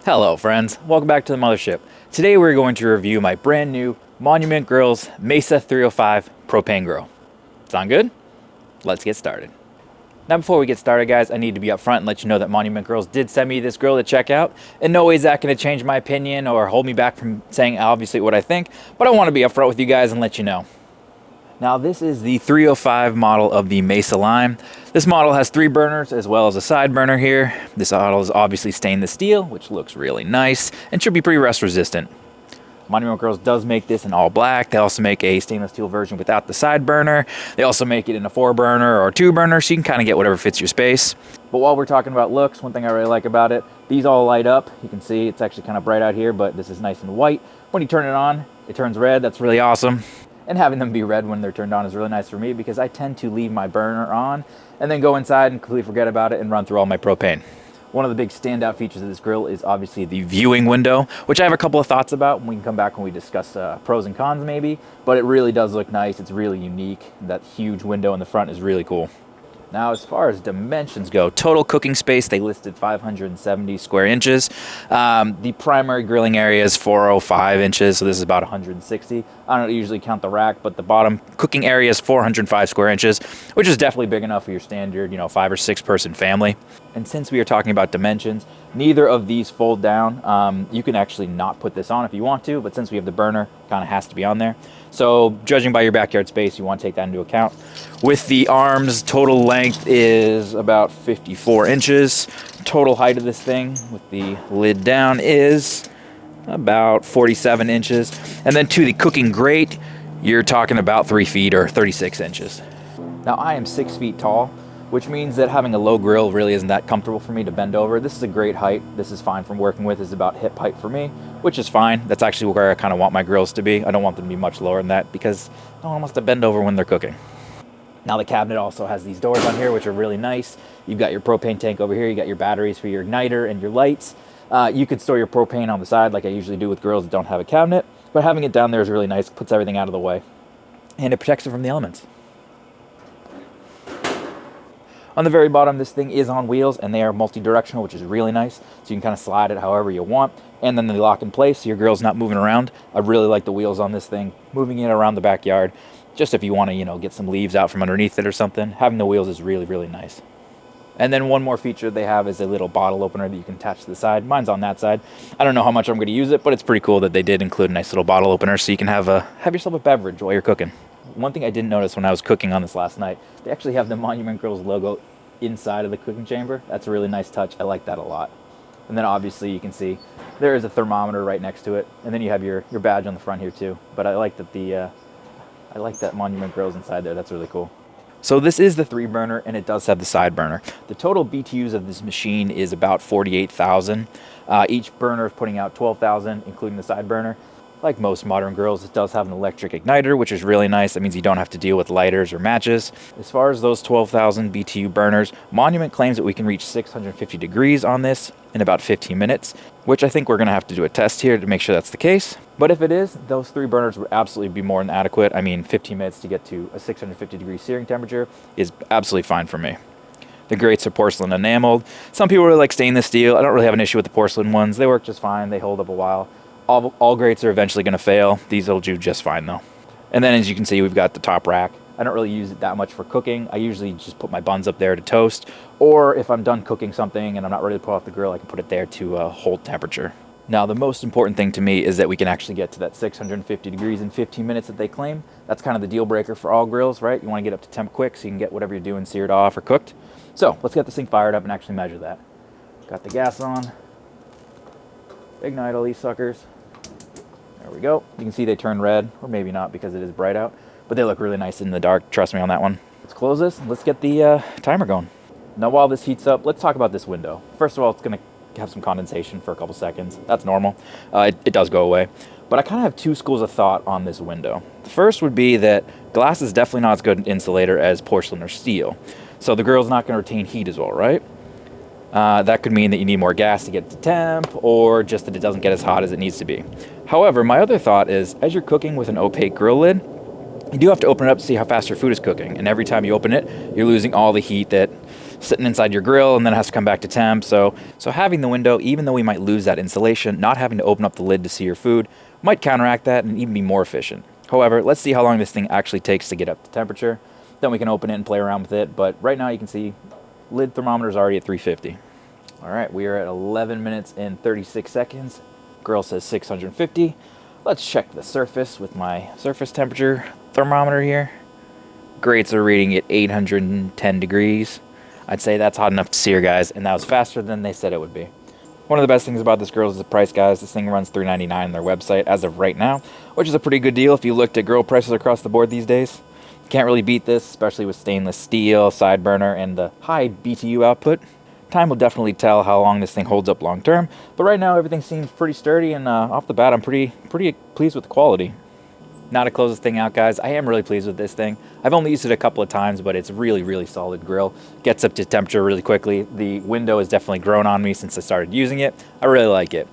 Hello friends, welcome back to the Mothership. Today we're going to review my brand new Monument Grills Mesa 305 propane grill. Sound good? Let's get started. Now before we get started guys, I need to be upfront and let you know that Monument Grills did send me this grill to check out. In no way is that going to change my opinion or hold me back from saying obviously what I think, but I want to be upfront with you guys and let you know. Now this is the 305 model of the Mesa line. This model has 3 burners as well as a side burner here. This model is obviously stainless steel, which looks really nice and should be pretty rust resistant. Monument Grills does make this in all black. They also make a stainless steel version without the side burner. They also make it in a 4 burner or 2 burner, so you can kind of get whatever fits your space. But while we're talking about looks, one thing I really like about it, these all light up. You can see it's actually kind of bright out here, but this is nice and white. When you turn it on, it turns red. That's really awesome. And having them be red when they're turned on is really nice for me because I tend to leave my burner on and then go inside and completely forget about it and run through all my propane. One of the big standout features of this grill is obviously the viewing window, which I have a couple of thoughts about. We can come back when we discuss pros and cons maybe, but it really does look nice. It's really unique. That huge window in the front is really cool. Now, as far as dimensions go, total cooking space, they listed 570 square inches. The primary grilling area is 405 inches, so this is about 160. I don't usually count the rack, but the bottom cooking area is 405 square inches, which is definitely big enough for your standard, 5 or 6 person family. And since we are talking about dimensions, neither of these fold down. You can actually not put this on if you want to, but since we have the burner, kind of has to be on there. So judging by your backyard space, you want to take that into account. With the arms, total length is about 54 inches. Total height of this thing with the lid down is about 47 inches. And then to the cooking grate, you're talking about 3 feet or 36 inches. Now I am 6 feet tall, which means that having a low grill really isn't that comfortable for me to bend over. This is a great height. This is fine from working with. Is about hip height for me, which is fine. That's actually where I kind of want my grills to be. I don't want them to be much lower than that because no one wants to bend over when they're cooking. Now the cabinet also has these doors on here, which are really nice. You've got your propane tank over here. You got your batteries for your igniter and your lights. You could store your propane on the side like I usually do with grills that don't have a cabinet, but having it down there is really nice. It puts everything out of the way and it protects it from the elements. On the very bottom, this thing is on wheels and they are multi-directional, which is really nice. So you can kind of slide it however you want. And then they lock in place so your grill's not moving around. I really like the wheels on this thing, moving it around the backyard. Just if you want to, get some leaves out from underneath it or something, having the wheels is really, really nice. And then one more feature they have is a little bottle opener that you can attach to the side. Mine's on that side. I don't know how much I'm going to use it, but it's pretty cool that they did include a nice little bottle opener so you can have yourself a beverage while you're cooking. One thing I didn't notice when I was cooking on this last night, they actually have the Monument Grills logo inside of the cooking chamber. That's a really nice touch. I like that a lot. And then obviously you can see there is a thermometer right next to it, and then you have your badge on the front here too. But I like that I like that Monument Grills inside there. That's really cool. So this is the 3 burner and it does have the side burner. The total BTUs of this machine is about 48,000. Each burner is putting out 12,000, including the side burner. Like most modern grills, it does have an electric igniter, which is really nice. That means you don't have to deal with lighters or matches. As far as those 12,000 BTU burners, Monument claims that we can reach 650 degrees on this in about 15 minutes, which I think we're going to have to do a test here to make sure that's the case. But if it is, those 3 burners would absolutely be more than adequate. I mean, 15 minutes to get to a 650 degree searing temperature is absolutely fine for me. The grates are porcelain enameled. Some people really like stainless steel. I don't really have an issue with the porcelain ones. They work just fine. They hold up a while. All grates are eventually going to fail. These will do just fine though. And then as you can see, we've got the top rack. I don't really use it that much for cooking. I usually just put my buns up there to toast, or if I'm done cooking something and I'm not ready to pull off the grill, I can put it there to hold temperature. Now the most important thing to me is that we can actually get to that 650 degrees in 15 minutes that they claim. That's kind of the deal breaker for all grills, right? You want to get up to temp quick so you can get whatever you're doing seared off or cooked. So let's get this thing fired up and actually measure that. Got the gas on. Ignite all these suckers. There we go. You can see they turn red, or maybe not because it is bright out, but they look really nice in the dark. Trust me on that one. Let's close this. Let's get the timer going. Now while this heats up, let's talk about this window. First of all, it's going to have some condensation for a couple seconds. That's normal. It does go away. But I kind of have 2 schools of thought on this window. The first would be that glass is definitely not as good an insulator as porcelain or steel. So the grill's not going to retain heat as well, right? That could mean that you need more gas to get to temp, or just that it doesn't get as hot as it needs to be. However, my other thought is, as you're cooking with an opaque grill lid, you do have to open it up to see how fast your food is cooking. And every time you open it, you're losing all the heat that sitting inside your grill and then it has to come back to temp. So having the window, even though we might lose that insulation, not having to open up the lid to see your food might counteract that and even be more efficient. However, let's see how long this thing actually takes to get up to temperature. Then we can open it and play around with it. But right now you can see lid thermometer is already at 350. All right, we are at 11 minutes and 36 seconds. Grill says 650. Let's check the surface with my surface temperature thermometer here. Grates are reading at 810 degrees. I'd say that's hot enough to sear, guys, and that was faster than they said it would be. One of the best things about this grill is the price, guys. This thing runs $399 on their website as of right now, which is a pretty good deal if you looked at grill prices across the board these days. Can't really beat this, especially with stainless steel, side burner, and the high BTU output. Time will definitely tell how long this thing holds up long term, but right now everything seems pretty sturdy, and off the bat I'm pretty pleased with the quality. Now to close this thing out, guys, I am really pleased with this thing. I've only used it a couple of times, but it's really solid grill. Gets up to temperature really quickly. The window has definitely grown on me since I started using it. I really like it.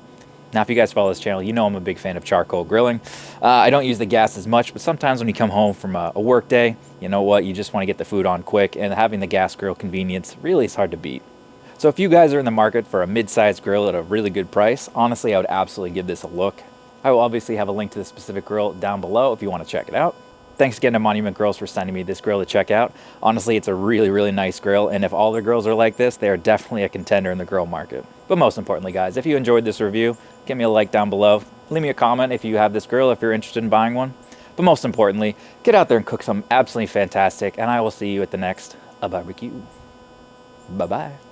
Now, if you guys follow this channel, you know I'm a big fan of charcoal grilling. I don't use the gas as much, but sometimes when you come home from a work day, you know what, you just want to get the food on quick, and having the gas grill convenience really is hard to beat. So if you guys are in the market for a mid-sized grill at a really good price, honestly, I would absolutely give this a look. I will obviously have a link to the specific grill down below if you want to check it out. Thanks again to Monument Grills for sending me this grill to check out. Honestly, it's a really nice grill, and if all their grills are like this, they are definitely a contender in the grill market. But most importantly, guys, if you enjoyed this review, give me a like down below. Leave me a comment if you have this grill, if you're interested in buying one. But most importantly, get out there and cook something absolutely fantastic, and I will see you at the next barbecue. Bye-bye.